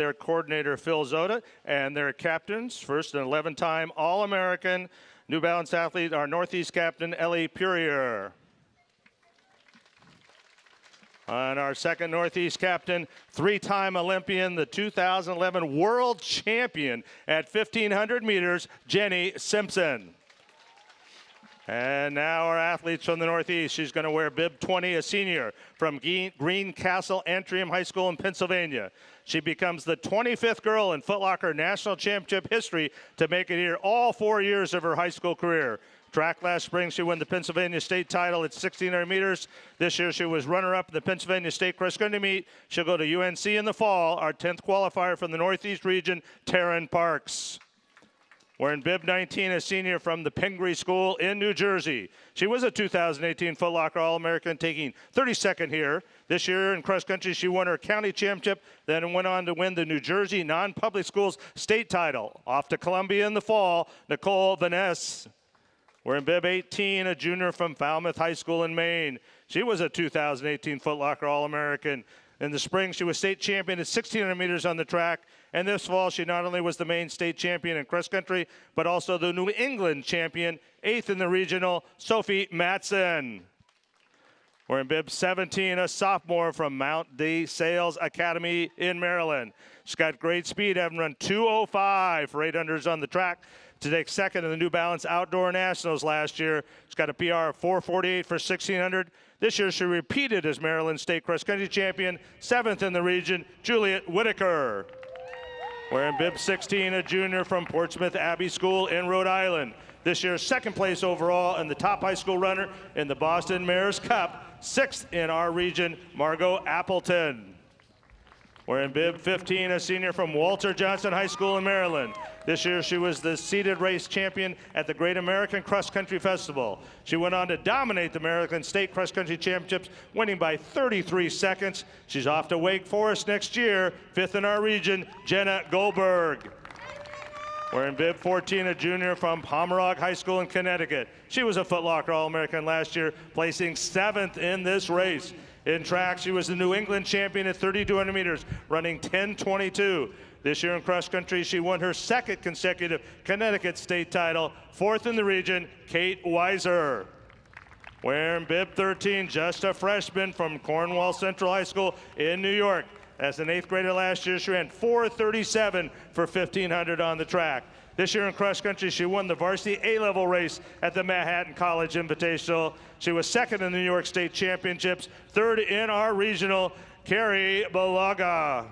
their coordinator, Phil Zoda, and their captains. First, an 11-time All-American New Balance athlete, our Northeast captain, Ellie Purrier. And our second Northeast captain, 3-time Olympian, the 2011 world champion at 1,500 meters, Jenny Simpson. And now our athletes from the Northeast. She's going to wear bib 20, a senior from Greencastle Antrim High School in Pennsylvania. She becomes the 25th girl in Foot Locker National Championship history to make it here all 4 years of her high school career. Track last spring, she won the Pennsylvania State title at 1,600 meters. This year, she was runner-up in the Pennsylvania State Cross Country meet. She'll go to UNC in the fall. Our 10th qualifier from the Northeast region, Taryn Parks. Wearing bib 19, a senior from the Pingree School in New Jersey. She was a 2018 Foot Locker All-American, taking 32nd here. This year in cross country, she won her county championship, then went on to win the New Jersey non-public schools state title. Off to Columbia in the fall, Nicole Vanasse. Wearing bib 18, a junior from Falmouth High School in Maine. She was a 2018 Foot Locker All-American. In the spring, she was state champion at 1,600 meters on the track. And this fall, she not only was the main state champion in cross country, but also the New England champion, 8th in the regional, Sofie Matson. Wearing bib 17, a sophomore from Mount D Sales Academy in Maryland. She's got great speed, having run 2:05 for 800s on the track to take second in the New Balance Outdoor Nationals last year. She's got a PR of 4:48 for 1,600. This year, she repeated as Maryland State Cross Country Champion, 7th in the region, Juliette Whittaker. Wearing bib 16, a junior from Portsmouth Abbey School in Rhode Island. This year, second place overall and the top high school runner in the Boston Mayor's Cup, 6th in our region, Margot Appleton. Wearing bib 15, a senior from Walter Johnson High School in Maryland. This year, she was the seated race champion at the Great American Cross Country Festival. She went on to dominate the American State Cross Country Championships, winning by 33 seconds. She's off to Wake Forest next year, 5th in our region, Jenna Goldberg. Wearing bib 14, a junior from Pomeroy High School in Connecticut. She was a Foot Locker All-American last year, placing 7th in this race. In track, she was the New England champion at 3,200 meters, running 10:22. This year in cross country, she won her second consecutive Connecticut state title, 4th in the region, Kate Weiser. Wearing bib 13, just a freshman from Cornwall Central High School in New York. As an 8th grader last year, she ran 4:37 for 1,500 on the track. This year in cross country, she won the varsity A-level race at the Manhattan College Invitational. She was 2nd in the New York State Championships, 3rd in our regional, Karrie Baloga.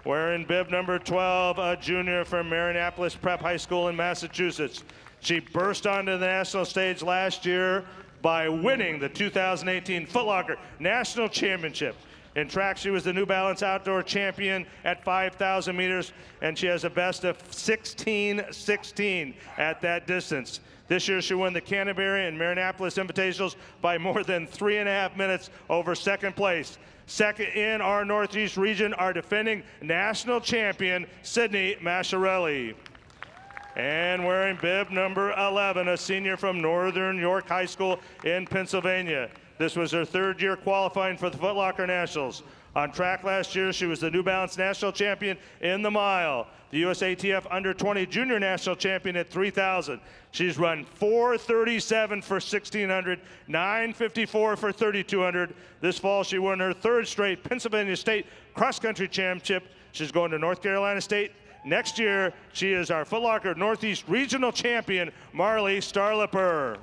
Wearing bib number 12, a junior from Mariannapolis Prep High School in Massachusetts. She burst onto the national stage last year by winning the 2018 Foot Locker National Championship. In track, she was the New Balance Outdoor Champion at 5,000 meters, and she has a best of 16:16 at that distance. This year, she won the Canterbury and Mariannapolis Invitationals by more than 3.5 minutes over second place. Second in our Northeast region, our defending national champion, Sydney Masciarelli. And wearing bib number 11, a senior from Northern York High School in Pennsylvania. This was her 3rd year qualifying for the Foot Locker Nationals. On track last year, she was the New Balance National Champion in the mile, the USATF Under-20 Junior National Champion at 3,000. She's run 4:37 for 1,600, 9:54 for 3,200. This fall, she won her 3rd straight Pennsylvania State Cross Country Championship. She's going to North Carolina State next year. She is our Foot Locker Northeast Regional Champion, Marlee Starliper.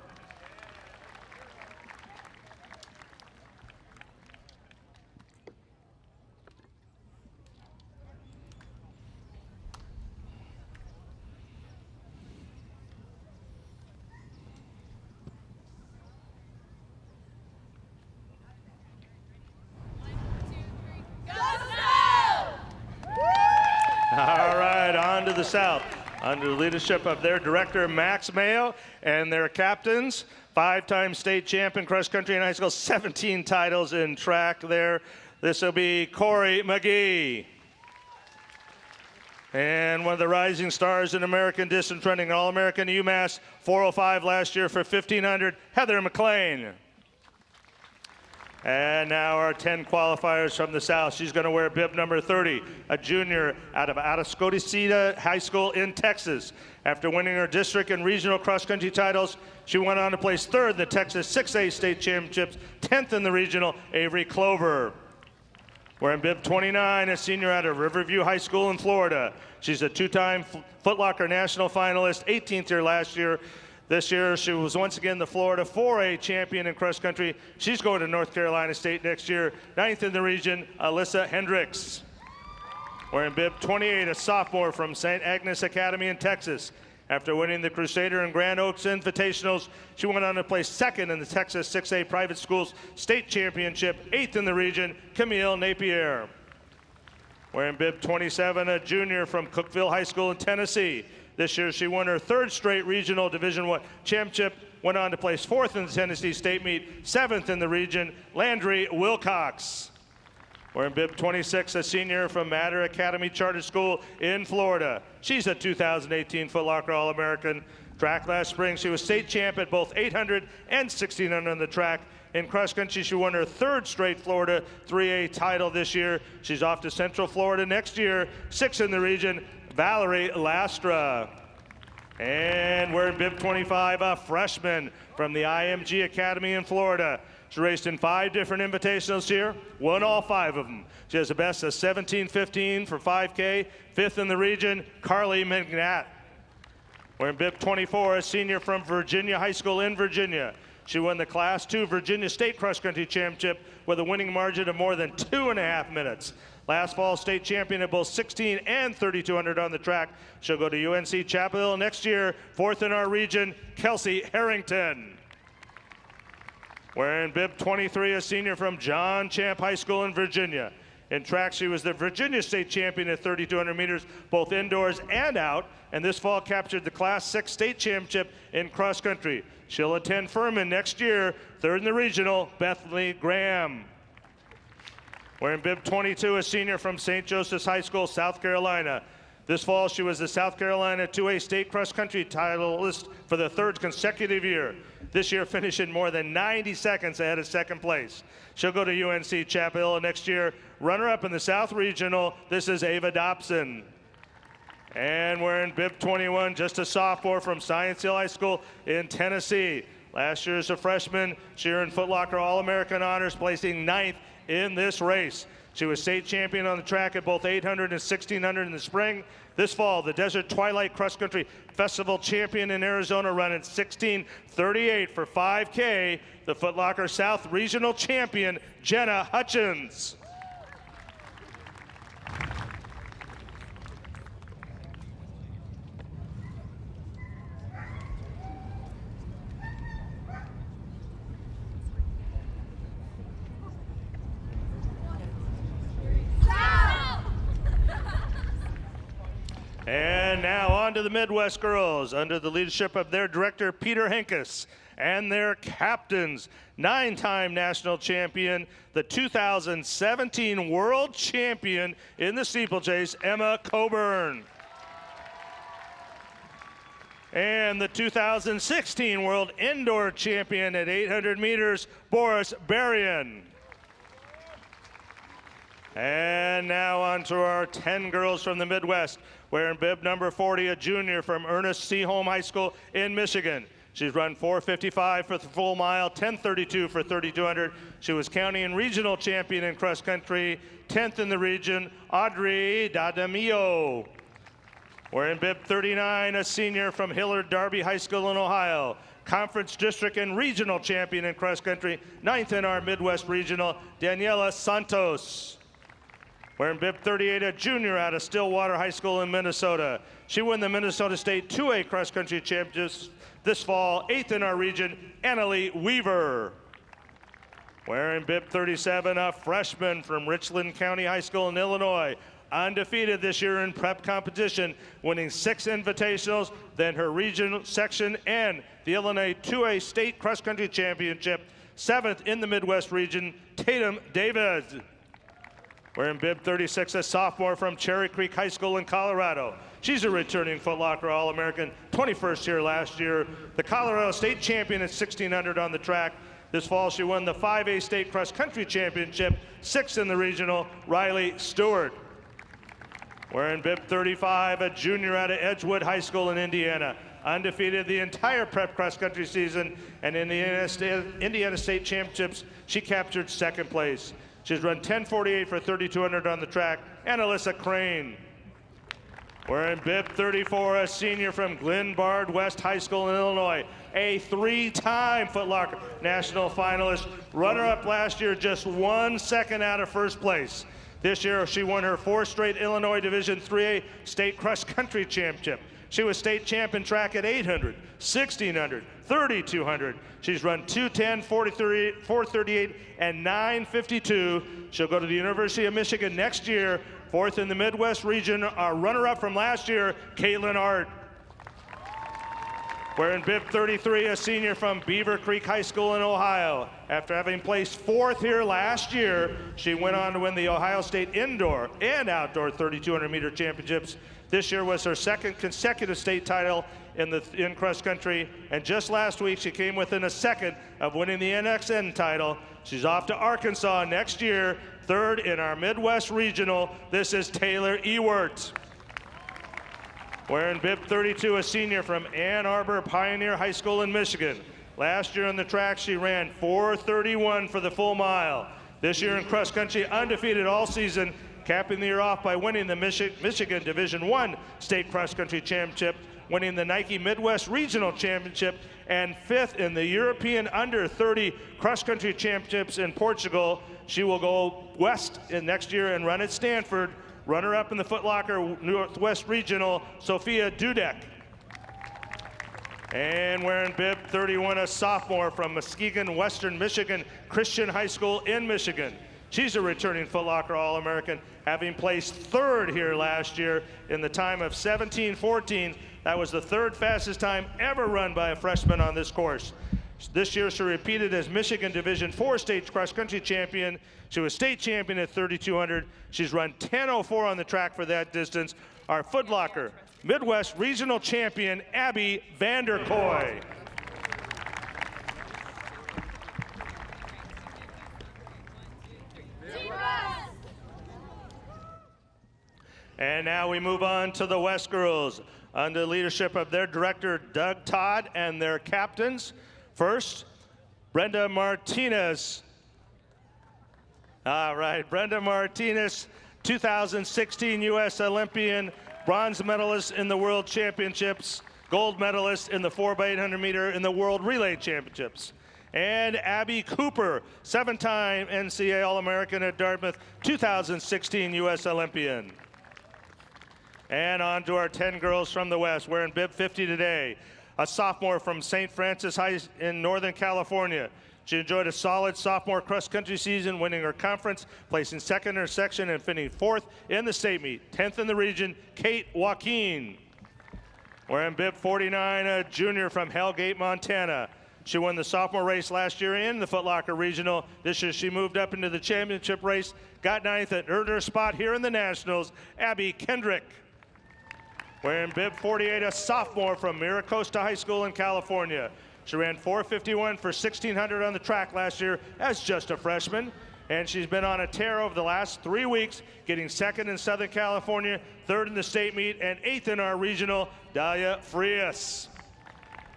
All right, on to the South. Under the leadership of their director, Max Mayo, and their captains, 5-time state champion cross country and high school, 17 titles in track there. This will be Corey McGee. And one of the rising stars in American distance running, All-American UMass, 4:05 last year for 1,500, Heather McLean. And now our 10 qualifiers from the South. She's going to wear bib number 30, a junior out of Atascocita High School in Texas. After winning her district and regional cross-country titles, she went on to place third in the Texas 6A state championships, 10th in the regional, Avery Clover. Wearing bib 29, a senior out of Riverview High School in Florida. She's a two-time Foot Locker national finalist, 18th year last year. This year, she was once again the Florida 4A champion in cross country. She's going to North Carolina State next year. 9th in the region, Alyssa Hendrix. Wearing bib 28, a sophomore from St. Agnes Academy in Texas. After winning the Crusader and Grand Oaks Invitationals, she went on to place second in the Texas 6A Private Schools State Championship, 8th in the region, Camille Napier. Wearing bib 27, a junior from Cookeville High School in Tennessee. This year, she won her third straight regional Division I championship, went on to place fourth in the Tennessee State Meet, 7th in the region, Landri Wilcox. Wearing bib 26, a senior from Matter Academy Charter School in Florida. She's a 2018 Foot Locker All-American. Track last spring, she was state champ at both 800 and 1600 on the track. In cross country, she won her third straight Florida 3A title this year. She's off to Central Florida next year, 6th in the region, Valerie Lastra. And wearing bib 25, a freshman from the IMG Academy in Florida. She raced in 5 different invitationals here, won all 5 of them. She has a best of 17:15 for 5K, 5th in the region, Carly McNatt. Wearing bib 24, a senior from Virginia High School in Virginia. She won the Class 2 Virginia State Cross Country Championship with a winning margin of more than 2.5 minutes. Last fall, state champion at both 16 and 3200 on the track. She'll go to UNC Chapel Hill next year. 4th in our region, Kelsey Harrington. Wearing bib 23, a senior from John Champ High School in Virginia. In track, she was the Virginia State champion at 3,200 meters, both indoors and out, and this fall captured the Class 6 state championship in cross country. She'll attend Furman next year, 3rd in the regional, Bethany Graham. Wearing bib 22, a senior from St. Joseph's High School, South Carolina. This fall, she was the South Carolina 2A state cross country titleist for the 3rd consecutive year. This year, finishing more than 90 seconds ahead of 2nd place. She'll go to UNC Chapel Hill next year. Runner-up in the South Regional, this is Ava Dobson. And wearing bib 21, just a sophomore from Science Hill High School in Tennessee. Last year as a freshman, she earned Foot Locker All-American honors, placing 9th in this race. She was state champion on the track at both 800 and 1600 in the spring. This fall, the Desert Twilight Cross Country Festival champion in Arizona, running 16:38 for 5K. The Foot Locker South Regional champion, Jenna Hutchins. And now on to the Midwest girls under the leadership of their director, Peter Henkes, and their captains, 9-time national champion, the 2017 world champion in the steeplechase, Emma Coburn. And the 2016 world indoor champion at 800 meters, Boris Berrien. And now on to our 10 girls from the Midwest. Wearing bib number 40, a junior from Ernest C. Home High School in Michigan. She's run 4:55 for the full mile, 10:32 for 3,200. She was county and regional champion in cross country, 10th in the region, Audrey D'Adamio. Wearing bib 39, a senior from Hillard Darby High School in Ohio. Conference district and regional champion in cross country, 9th in our Midwest regional, Daniela Santos. Wearing bib 38, a junior out of Stillwater High School in Minnesota. She won the Minnesota State 2A Cross Country Championships this fall, 8th in our region, Annalie Weaver. Wearing bib 37, a freshman from Richland County High School in Illinois. Undefeated this year in prep competition, winning 6 invitationals, then her regional section and the Illinois 2A State Cross Country Championship, 7th in the Midwest region, Tatum David. Wearing bib 36, a sophomore from Cherry Creek High School in Colorado. She's a returning Foot Locker All-American, 21st year last year. The Colorado State champion at 1600 on the track. This fall, she won the 5A State Cross Country Championship, 6th in the regional, Riley Stewart. Wearing bib 35, a junior out of Edgewood High School in Indiana. Undefeated the entire prep cross country season, and in the Indiana State Championships, she captured 2nd place. She's run 10:48 for 3,200 on the track, and Alyssa Crane. Wearing bib 34, a senior from Glen Bard West High School in Illinois, a 3-time Foot Locker national finalist, runner-up last year, just 1 second out of 1st place. This year, she won her 4th straight Illinois Division 3A State Cross Country Championship. She was state champ in track at 800, 1600, 3200. She's run 210, 438, and 952. She'll go to the University of Michigan next year, 4th in the Midwest region. Our runner-up from last year, Caitlin Art. Wearing bib 33, a senior from Beaver Creek High School in Ohio. After having placed 4th here last year, she went on to win the Ohio State Indoor and Outdoor 3,200-meter championships. This year was her 2nd consecutive state title in cross country, and just last week she came within a 2nd of winning the NXN title. She's off to Arkansas next year, 3rd in our Midwest regional. This is Taylor Ewert. Wearing bib 32, a senior from Ann Arbor Pioneer High School in Michigan. Last year on the track, she ran 4:31 for the full mile. This year in cross country, undefeated all season, capping the year off by winning the Michigan Division I State Cross Country Championship, winning the Nike Midwest Regional Championship, and 5th in the European Under 30 Cross Country Championships in Portugal. She will go west next year and run at Stanford. Runner-up in the Foot Locker Northwest Regional, Sophia Dudek. And wearing bib 31, a sophomore from Muskegon, Western Michigan Christian High School in Michigan. She's a returning Foot Locker All-American, having placed 3rd here last year in the time of 17:14. That was the 3rd fastest time ever run by a freshman on this course. This year she repeated as Michigan Division IV State Cross Country Champion. She was state champion at 3,200. She's run 10:04 on the track for that distance. Our Foot Locker Midwest Regional Champion, Abby Vanderkoy. And now we move on to the West girls under the leadership of their director, Doug Todd, and their captains. First, Brenda Martinez. All right, Brenda Martinez, 2016 U.S. Olympian, bronze medalist in the World Championships, gold medalist in the 4x800 meter in the World Relay Championships. And Abby Cooper, 7-time NCAA All-American at Dartmouth, 2016 U.S. Olympian. And on to our 10 girls from the West, wearing bib 50 today. A sophomore from St. Francis High in Northern California. She enjoyed a solid sophomore cross-country season, winning her conference, placing 2nd in her section, and finishing 4th in the state meet. 10th in the region, Kate Joaquin. Wearing bib 49, a junior from Hellgate, Montana. She won the sophomore race last year in the Foot Locker Regional. This year she moved up into the championship race, got 9th, and earned her spot here in the Nationals, Abby Kendrick. Wearing bib 48, a sophomore from Miracosta High School in California. She ran 4:51 for 1,600 on the track last year as just a freshman. And she's been on a tear over the last 3 weeks, getting 2nd in Southern California, 3rd in the state meet, and 8th in our regional, Dalia Frias.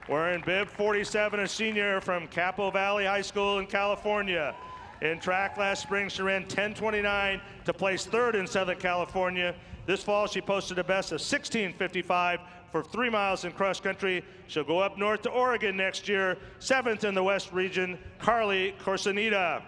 Wearing bib 47, a senior from Capo Valley High School in California. In track last spring, she ran 10:29 to place 3rd in Southern California. This fall, she posted a best of 16:55 for 3 miles in cross country. She'll go up north to Oregon next year, 7th in the West region, Carly Corsinita.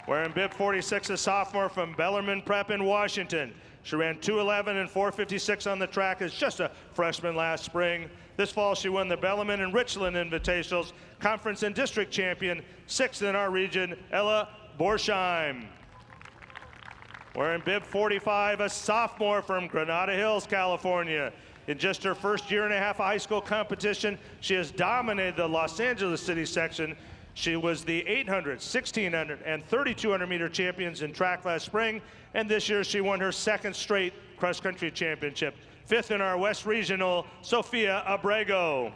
Wearing bib 46, a sophomore from Bellarmine Prep in Washington. She ran 2:11 and 4:56 on the track as just a freshman last spring. This fall, she won the Bellarmine and Richland Invitationals, conference and district champion, 6th in our region, Ella Borsheim. Wearing bib 45, a sophomore from Granada Hills, California. In just her first year and a half of high school competition, she has dominated the Los Angeles City section. She was the 800, 1600, and 3200 meter champions in track last spring, and this year she won her 2nd straight cross-country championship. 5th in our West Regional, Sofia Abrego.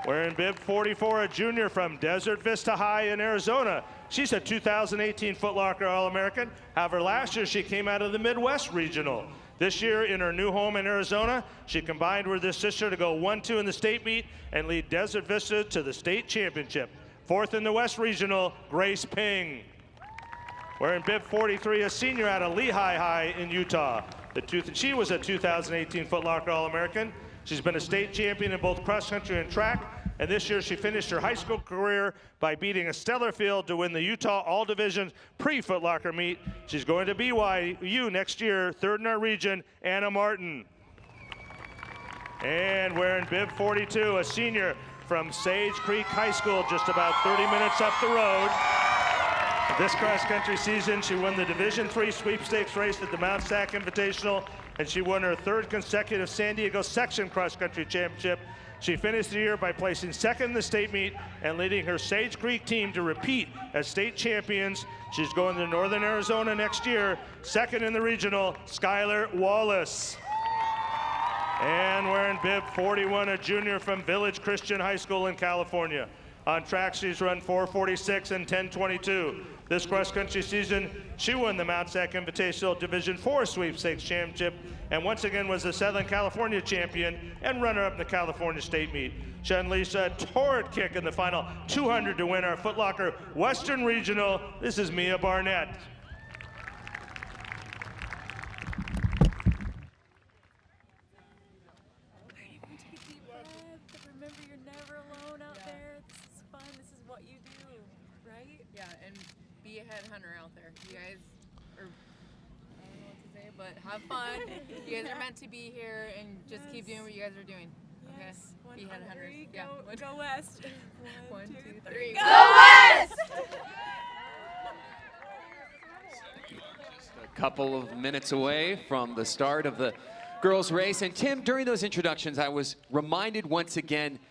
Wearing bib 44, a junior from Desert Vista High in Arizona. She's a 2018 Foot Locker All-American. However, last year she came out of the Midwest Regional. This year, in her new home in Arizona, she combined with her sister to go 1-2 in the state meet and lead Desert Vista to the state championship. Fourth in the West Regional, Grace Ping. Wearing bib 43, a senior out of Lehigh High in Utah. She was a 2018 Foot Locker All-American. She's been a state champion in both cross country and track, and this year she finished her high school career by beating a stellar field to win the Utah All-Division pre-Foot Locker meet. She's going to BYU next year, third in our region, Anna Martin. And wearing bib 42, a senior from Sage Creek High School, just about 30 minutes up the road. This cross-country season, she won the Division III sweepstakes race at the Mount Sac Invitational, and she won her third consecutive San Diego Section cross-country championship. She finished the year by placing second in the state meet and leading her Sage Creek team to repeat as state champions. She's going to Northern Arizona next year. Second in the regional, Skylar Wallace. And wearing bib 41, a junior from Village Christian High School in California. On track, she's run 4:46 and 10:22. This cross-country season, she won the Mount Sac Invitational Division IV Sweepstakes Championship and once again was the Southern California champion and runner-up in the California State Meet. She unleashed a torrid kick in the final 200 to win our Foot Locker Western Regional. This is Mia Barnett. Remember, you're never alone out there. This is fun. This is what you do, right? Yeah, and be a headhunter out there. You guys are, I don't know what to say, but have fun. You guys are meant to be here, and just keep doing what you guys are doing. Okay? Yes. Be headhunters. Yeah. Go west. One, two, three. Go west! Just a couple of minutes away from the start of the girls' race. And Tim, during those introductions, I was reminded once again